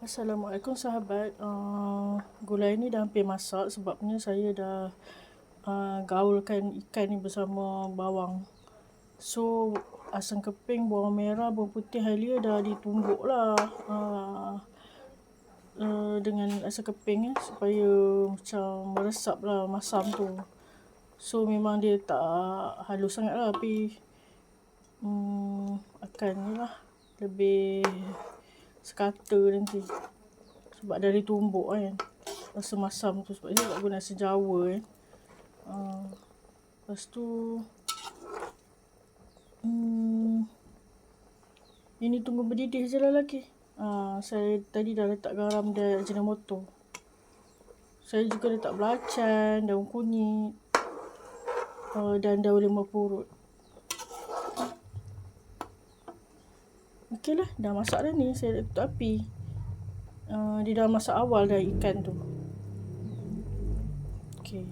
Assalamualaikum sahabat. Gulai ni dah hampir masak sebabnya saya dah gaulkan ikan ni bersama bawang. So asam keping, bawang merah, bawang putih, halia dah ditumbuk lah dengan asam keping supaya macam meresap lah masam tu. So memang dia tak halus sangat lah, tapi akan ni lah lebih sekata nanti sebab dah ditumbuk kan rasa masam tu, sebab dia tak guna nasi Jawa kan. Lepas tu ini tunggu mendidih je lah lagi. Saya tadi dah letak garam dan ajinomoto. Saya juga letak belacan, daun kunyit dan daun limau purut. Okey lah, dah masak dah ni. Saya tutup api. Dia dah masak awal dah ikan tu. Okey.